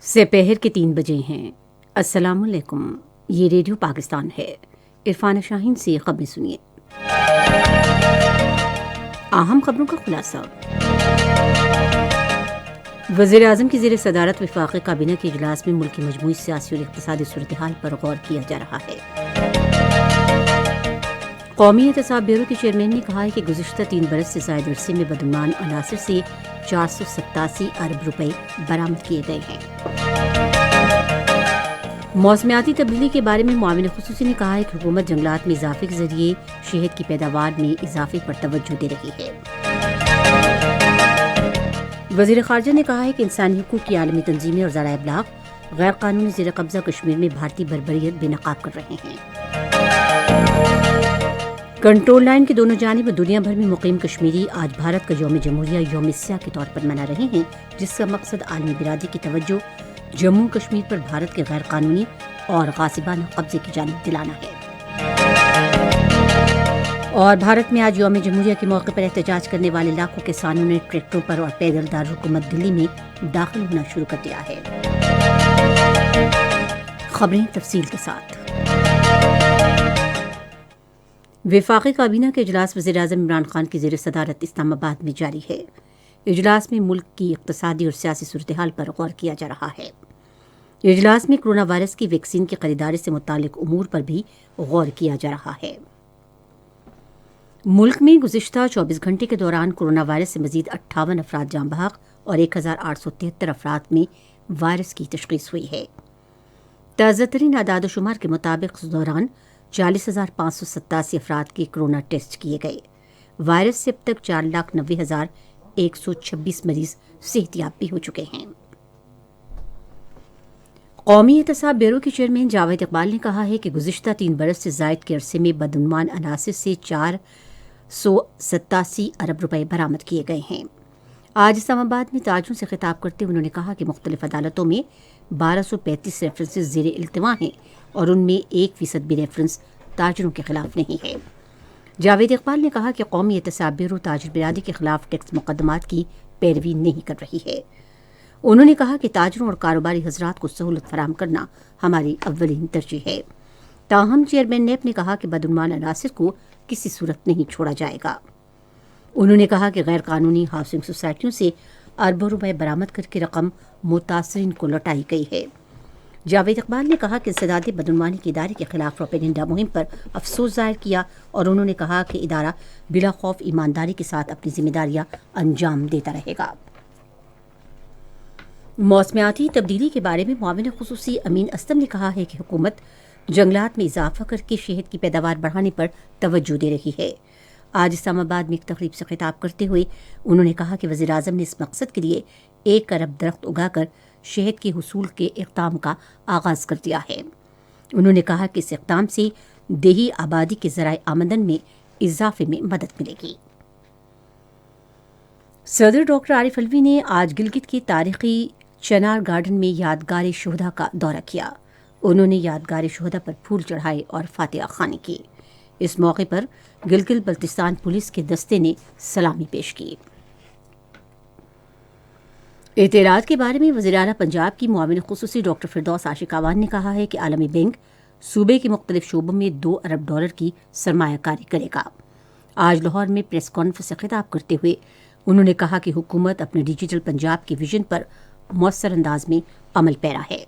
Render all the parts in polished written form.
سپہر کے 3 بجے ہیں۔ السلام علیکم، یہ ریڈیو پاکستان ہے۔ عرفان شاہین سے خبریں سنیے۔ اہم خبروں کا خلاصہ۔ وزیر اعظم کی زیر صدارت وفاقی کابینہ کے اجلاس میں ملک کی مجموعی سیاسی اور اقتصادی صورتحال پر غور کیا جا رہا ہے۔ قومی احتساب بیورو کے چیئرمین نے کہا ہے کہ گزشتہ 3 برس سے زائد عرصے میں بدعنوان عناصر سے 487 ارب روپے برآمد کیے گئے ہیں۔ موسمیاتی تبدیلی کے بارے میں معاون خصوصی نے کہا ہے کہ حکومت جنگلات میں اضافے کے ذریعے شہد کی پیداوار میں اضافے پر توجہ دے رہی ہے۔ وزیر خارجہ نے کہا ہے کہ انسانی حقوق کی عالمی تنظیمیں اور ذرائع ابلاغ غیر قانونی زیر قبضہ کشمیر میں بھارتی بربریت بے نقاب کر رہے ہیں۔ کنٹرول لائن کی دونوں جانب دنیا بھر میں مقیم کشمیری آج بھارت کا یوم جمہوریہ یوم سیاہ کے طور پر منا رہے ہیں، جس کا مقصد عالمی برادری کی توجہ جموں کشمیر پر بھارت کے غیر قانونی اور غاصبانہ قبضے کی جانب دلانا ہے۔ اور بھارت میں آج یوم جمہوریہ کے موقع پر احتجاج کرنے والے لاکھوں کسانوں نے ٹریکٹروں پر اور پیدل دارالحکومت دلی میں داخل ہونا شروع کر دیا ہے۔ خبریں تفصیل کے ساتھ۔ وفاقی کابینہ کے اجلاس وزیر اعظم عمران خان کی زیر صدارت اسلام آباد میں جاری ہے۔ اجلاس میں ملک کی اقتصادی اور سیاسی صورتحال پر غور کیا جا رہا ہے۔ اجلاس میں کورونا وائرس کی ویکسین کی خریداری سے متعلق امور پر بھی غور کیا جا رہا ہے۔ ملک میں گزشتہ 24 گھنٹے کے دوران کورونا وائرس سے مزید 58 افراد جاں بحق اور 1873 افراد میں وائرس کی تشخیص ہوئی ہے۔ تازہ ترین اعداد و شمار کے مطابق اس دوران 40,587 افراد کے کورونا ٹیسٹ کیے گئے۔ وائرس سے اب تک 4,90,126 مریض صحت یاب بھی ہو چکے ہیں۔ قومی احتساب بیورو کے چیئرمین جاوید اقبال نے کہا ہے کہ گزشتہ 3 برس سے زائد کے عرصے میں بدعنوان عناصر سے 487 ارب روپے برآمد کیے گئے ہیں۔ آج اسلام آباد میں تاجروں سے خطاب کرتے ہوئے انہوں نے کہا کہ مختلف عدالتوں میں 1235 ریفرنسز زیر التوا ہیں اور ان میں 1% بھی ریفرنس تاجروں کے خلاف نہیں ہے۔ جاوید اقبال نے کہا کہ قومی احتساب بیورو تاجر برادری کے خلاف ٹیکس مقدمات کی پیروی نہیں کر رہی ہے۔ انہوں نے کہا کہ تاجروں اور کاروباری حضرات کو سہولت فراہم کرنا ہماری اولین ترجیح ہے۔ تاہم چیئرمین نیب نے کہا کہ بدعنوان عناصر کو کسی صورت نہیں چھوڑا جائے گا۔ انہوں نے کہا کہ غیر قانونی ہاؤسنگ سوسائٹیوں سے اربوں روپے برآمد کر کے رقم متاثرین کو لوٹائی گئی ہے۔ جاوید اقبال نے کہا کہ انسداد بدعنوانی کے ادارے کے خلاف پروپیگنڈا مہم پر افسوس ظاہر کیا اور انہوں نے کہا کہ ادارہ بلا خوف ایمانداری کے ساتھ اپنی ذمہ داریاں انجام دیتا رہے گا۔ موسمیاتی تبدیلی کے بارے میں معاون خصوصی امین اسلم نے کہا ہے کہ حکومت جنگلات میں اضافہ کر کے شہد کی پیداوار بڑھانے پر توجہ دے رہی ہے۔ آج اسلام آباد میں ایک تقریب سے خطاب کرتے ہوئے انہوں نے کہا کہ وزیر اعظم نے اس مقصد کے لیے 1 ارب درخت اگا کر شہد کے حصول کے اقدام کا آغاز کر دیا ہے۔ انہوں نے کہا کہ اس اقدام سے دیہی آبادی کے ذرائع آمدن میں اضافے میں مدد ملے گی۔ صدر ڈاکٹر عارف علوی نے آج گلگت کے تاریخی چنار گارڈن میں یادگار شہدا کا دورہ کیا۔ انہوں نے یادگار شہدا پر پھول چڑھائے اور فاتحہ خوانی کی۔ اس موقع پر گلگت بلتستان پولیس کے دستے نے سلامی پیش کی۔ اطلاعات کے بارے میں وزیر اعلیٰ پنجاب کی معاون خصوصی ڈاکٹر فردوس عاشق اعوان نے کہا ہے کہ عالمی بینک صوبے کے مختلف شعبوں میں 2 ارب ڈالر کی سرمایہ کاری کرے گا۔ آج لاہور میں پریس کانفرنس سے خطاب کرتے ہوئے انہوں نے کہا کہ حکومت اپنے ڈیجیٹل پنجاب کے ویژن پر مؤثر انداز میں عمل پیرا ہے۔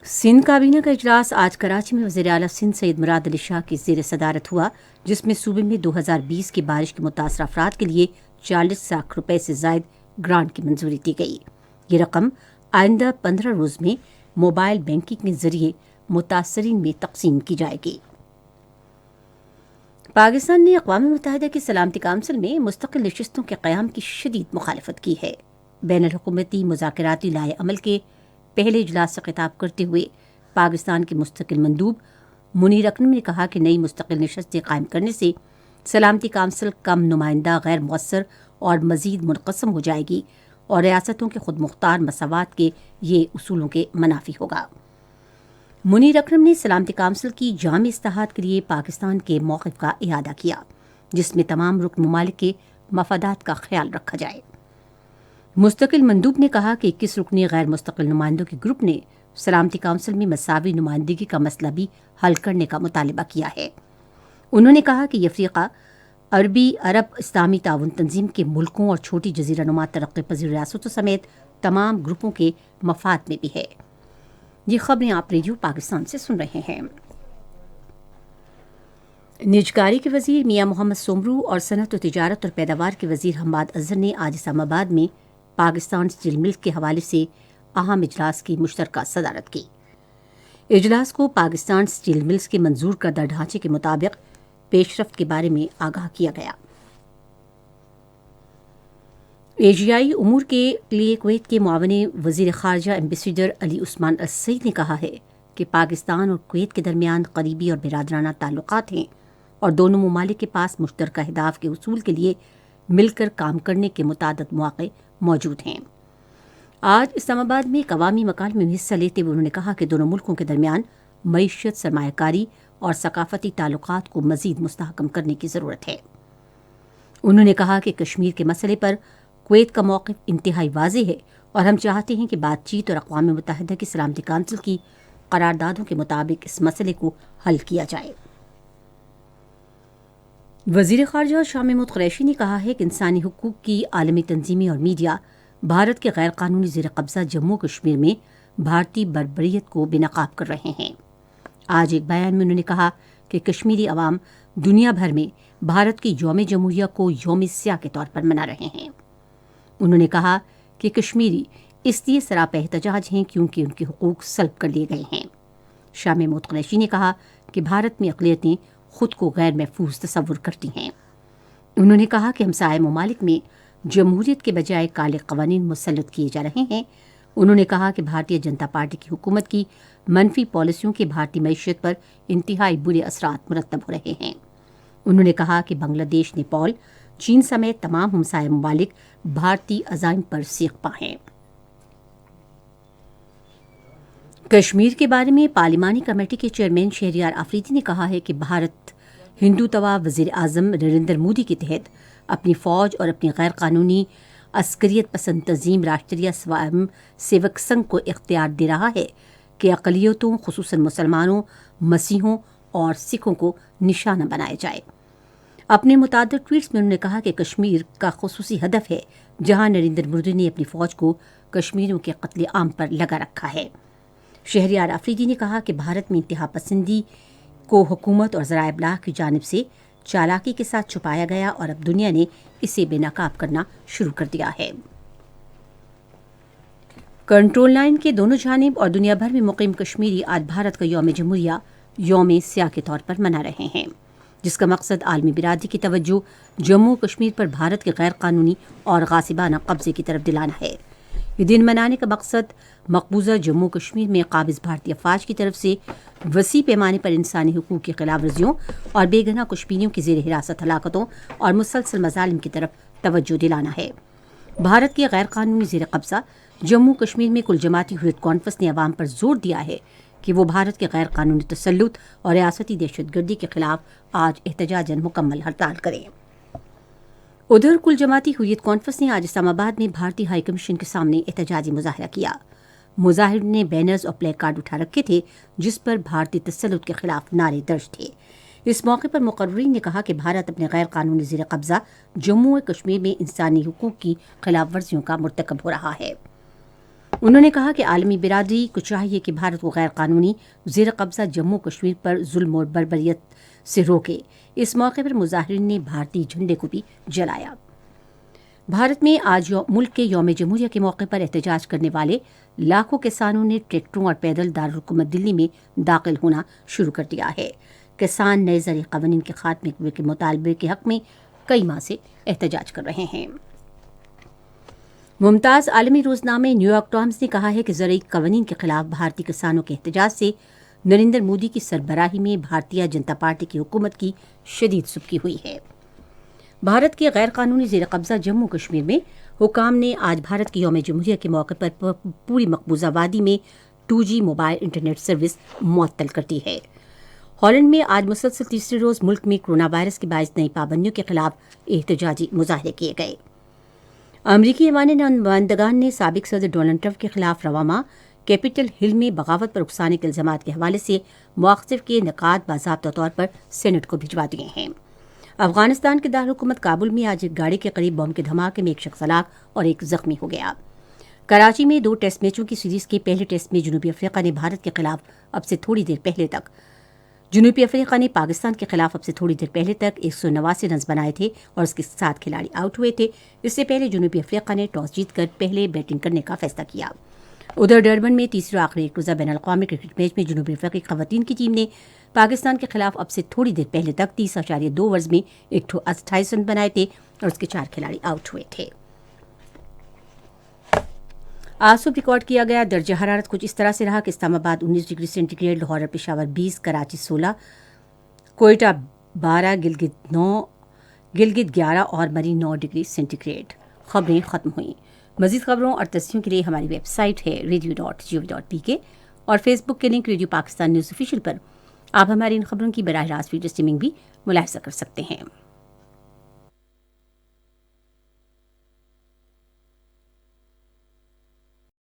سندھ کابینہ کا اجلاس آج کراچی میں وزیر اعلیٰ سندھ سید مراد علی شاہ کی زیر صدارت ہوا، جس میں صوبے میں 2020 کی بارش کے متاثرہ افراد کے لیے 40 لاکھ روپے سے زائد گرانٹ کی منظوری دی گئی۔ یہ رقم آئندہ 15 روز میں موبائل بینکنگ کے ذریعے متاثرین میں تقسیم کی جائے گی۔ پاکستان نے اقوام متحدہ کی سلامتی کونسل میں مستقل نشستوں کے قیام کی شدید مخالفت کی ہے۔ بین الحکومتی مذاکراتی لائحہ عمل کے پہلے اجلاس سے خطاب کرتے ہوئے پاکستان کے مستقل مندوب منیر اکرم نے کہا کہ نئی مستقل نشستیں قائم کرنے سے سلامتی کونسل کم نمائندہ، غیر مؤثر اور مزید منقسم ہو جائے گی اور ریاستوں کے خود مختار مساوات کے یہ اصولوں کے منافی ہوگا۔ منیر اکرم نے سلامتی کونسل کی جامع اصلاحات کے لیے پاکستان کے موقف کا اعادہ کیا، جس میں تمام رکن ممالک کے مفادات کا خیال رکھا جائے۔ مستقل مندوب نے کہا کہ 21 رکنی غیر مستقل نمائندوں کے گروپ نے سلامتی کونسل میں مساوی نمائندگی کا مسئلہ بھی حل کرنے کا مطالبہ کیا ہے۔ انہوں نے کہا کہ یہ افریقہ عربی عرب اسلامی تعاون تنظیم کے ملکوں اور چھوٹی جزیرہ نما ترقی پذیر ریاستوں سمیت تمام گروپوں کے مفاد میں بھی ہے۔ یہ خبریں آپ ریڈیو پاکستان سے سن رہے ہیں۔ نجکاری کے وزیر میاں محمد سومرو اور صنعت و تجارت اور پیداوار کے وزیر حماد اظہر نے آج اسلام آباد میں پاکستان اسٹیل ملک کے حوالے سے اہم اجلاس کی مشترکہ صدارت کی۔ اجلاس کو پاکستان اسٹیل ملز کے منظور کردہ ڈھانچے کے مطابق پیش رفت کے بارے میں آگاہ کیا گیا۔ ایشیائی امور کے لیے کویت کے معاون وزیر خارجہ ایمبیسیڈر علی عثمان السعید نے کہا ہے کہ پاکستان اور کویت کے درمیان قریبی اور برادرانہ تعلقات ہیں اور دونوں ممالک کے پاس مشترکہ اہداف کے حصول کے لیے مل کر کام کرنے کے متعدد مواقع موجود ہیں۔ آج اسلام آباد میں ایک عوامی مکالمے میں حصہ لیتے ہوئے انہوں نے کہا کہ دونوں ملکوں کے درمیان معیشت، سرمایہ کاری اور ثقافتی تعلقات کو مزید مستحکم کرنے کی ضرورت ہے۔ انہوں نے کہا کہ کشمیر کے مسئلے پر کویت کا موقف انتہائی واضح ہے اور ہم چاہتے ہیں کہ بات چیت اور اقوام متحدہ کی سلامتی کونسل کی قراردادوں کے مطابق اس مسئلے کو حل کیا جائے۔ وزیر خارجہ شاہ محمود قریشی نے کہا ہے کہ انسانی حقوق کی عالمی تنظیمیں اور میڈیا بھارت کے غیر قانونی زیر قبضہ جموں کشمیر میں بھارتی بربریت کو بے نقاب کر رہے ہیں۔ آج ایک بیان میں انہوں نے کہا کہ کشمیری عوام دنیا بھر میں بھارت کی یوم جمہوریہ کو یوم سیاہ کے طور پر منا رہے ہیں۔ انہوں نے کہا کہ کشمیری اس لیے سراپا احتجاج ہیں کیونکہ ان کے حقوق سلب کر لیے گئے ہیں۔ شاہ محمود قریشی نے کہا کہ بھارت میں اقلیتیں خود کو غیر محفوظ تصور کرتی ہیں۔ انہوں نے کہا کہ ہمسائے ممالک میں جمہوریت کے بجائے کالے قوانین مسلط کیے جا رہے ہیں۔ انہوں نے کہا کہ بھارتیہ جنتا پارٹی کی حکومت کی منفی پالیسیوں کے بھارتی معیشت پر انتہائی برے اثرات مرتب ہو رہے ہیں۔ انہوں نے کہا کہ بنگلہ دیش، نیپال، چین سمیت تمام ہمسائے ممالک بھارتی عزائم پر سیخ پا ہیں۔ کشمیر کے بارے میں پارلیمانی کمیٹی کے چیئرمین شہریار آفریدی نے کہا ہے کہ بھارت ہندوتوا وزیر اعظم نریندر مودی کے تحت اپنی فوج اور اپنی غیر قانونی عسکریت پسند تنظیم راشٹریہ سوائم سیوک سنگھ کو اختیار دے رہا ہے کہ اقلیتوں خصوصاً مسلمانوں، مسیحوں اور سکھوں کو نشانہ بنایا جائے۔ اپنے متعدد ٹویٹس میں انہوں نے کہا کہ کشمیر کا خصوصی ہدف ہے جہاں نریندر مودی نے اپنی فوج کو کشمیریوں کے قتل عام پر لگا رکھا ہے۔ شہریار آفریدی نے کہا کہ بھارت میں انتہا پسندی کو حکومت اور ذرائع ابلاغ کی جانب سے چالاکی کے ساتھ چھپایا گیا اور اب دنیا نے اسے بے نقاب کرنا شروع کر دیا ہے۔ کنٹرول لائن کے دونوں جانب اور دنیا بھر میں مقیم کشمیری آج بھارت کا یوم جمہوریہ یوم سیاہ کے طور پر منا رہے ہیں، جس کا مقصد عالمی برادری کی توجہ جموں کشمیر پر بھارت کے غیر قانونی اور غاصبانہ قبضے کی طرف دلانا ہے۔ یہ دن منانے کا مقصد مقبوضہ جموں کشمیر میں قابض بھارتی افواج کی طرف سے وسیع پیمانے پر انسانی حقوق کی خلاف ورزیوں اور بے گناہ کشمیریوں کی زیر حراست ہلاکتوں اور مسلسل مظالم کی طرف توجہ دلانا ہے۔ بھارت کے غیر قانونی زیر قبضہ جموں کشمیر میں کل جماعتی حریت کانفرنس نے عوام پر زور دیا ہے کہ وہ بھارت کے غیر قانونی تسلط اور ریاستی دہشت گردی کے خلاف آج احتجاجاً مکمل ہڑتال کریں۔ ادھر کل جماعتی حریت کانفرنس نے آج اسلام آباد میں بھارتی ہائی کمیشن کے سامنے احتجاجی مظاہرہ کیا۔ مظاہرین نے بینرز اور پلے کارڈ اٹھا رکھے تھے جس پر بھارتی تسلط کے خلاف نعرے درج تھے۔ اس موقع پر مقررین نے کہا کہ بھارت اپنے غیر قانونی زیر قبضہ جموں و کشمیر میں انسانی حقوق کی خلاف ورزیوں کا مرتکب ہو رہا ہے۔ انہوں نے کہا کہ عالمی برادری کو چاہیے کہ بھارت کو غیر قانونی زیر قبضہ جموں کشمیر پر ظلم اور بربریت سے روکے۔ اس موقع پر مظاہرین نے بھارتی جھنڈے کو بھی جلایا۔ بھارت میں آج ملک کے یوم جمہوریہ کے موقع پر احتجاج کرنے والے لاکھوں کسانوں نے ٹریکٹروں اور پیدل دارالحکومت دلی میں داخل ہونا شروع کر دیا ہے۔ کسان نئے زرعی قوانین کے خاتمے کے مطالبے کے حق میں کئی ماہ سے احتجاج کر رہے ہیں۔ ممتاز عالمی روزنامے نیو یارک ٹائمز نے کہا ہے کہ زرعی قوانین کے خلاف بھارتی کسانوں کے احتجاج سے نریندر مودی کی سربراہی میں بھارتیہ جنتا پارٹی کی حکومت کی شدید سبکی ہوئی ہے۔ بھارت کے غیر قانونی زیر قبضہ جموں کشمیر میں حکام نے آج بھارت کے یوم جمہوریہ کے موقع پر پوری مقبوضہ وادی میں 2G موبائل انٹرنیٹ سروس معطل کر دی ہے۔ ہالینڈ میں آج مسلسل تیسرے روز ملک میں کورونا وائرس کے باعث نئی پابندیوں کے خلاف احتجاجی مظاہرے کیے گئے۔ امریکی ایوان نمائندگان نے سابق صدر ڈونلڈ ٹرمپ کے خلاف رواں ماہ کیپٹل ہل میں بغاوت پر اکسانے کے الزامات کے حوالے سے مواخذے کے نکات باضابطہ طور پر سینٹ کو بھجوا دیے ہیں۔ افغانستان کے دارالحکومت کابل میں آج ایک گاڑی کے قریب بم کے دھماکے میں ایک شخص ہلاک اور ایک زخمی ہو گیا۔ کراچی میں 2 ٹیسٹ میچوں کی سیریز کے پہلے ٹیسٹ میں جنوبی افریقہ نے بھارت کے خلاف اب سے تھوڑی دیر پہلے تک جنوبی افریقہ نے پاکستان کے خلاف اب سے تھوڑی دیر پہلے تک 189 رنز بنائے تھے اور اس کے 7 کھلاڑی آؤٹ ہوئے تھے۔ اس سے پہلے جنوبی افریقہ نے ٹاس جیت کر پہلے بیٹنگ کرنے کا فیصلہ کیا۔ ادھر ڈربن میں تیسرے آخری ایک روزہ بین الاقوامی کرکٹ میچ میں جنوبی افریقی خواتین کی ٹیم نے پاکستان کے خلاف اب سے تھوڑی دیر پہلے تک 30.2 اوورز میں 128 رن بنائے تھے اور اس کے 4 کھلاڑی آؤٹ ہوئے تھے۔ آج صبح ریکارڈ کیا گیا درجہ حرارت کچھ اس طرح سے رہا کہ اسلام آباد 19 ڈگری سینٹی گریڈ، لاہور اور پشاور 20، کراچی 16، کوئٹہ 12، گلگت 9، گلگت 11 اور مری 9 ڈگری سینٹی گریڈ۔ خبریں ختم ہوئیں۔ مزید خبروں اور تصویروں کے لیے ہماری ویب سائٹ ہے radio.gov.pk اور فیس بک کے link radio Pakistan news official پر آپ ہماری ان خبروں کی براہ راست ویڈیو اسٹریمنگ بھی ملاحظہ کر سکتے ہیں۔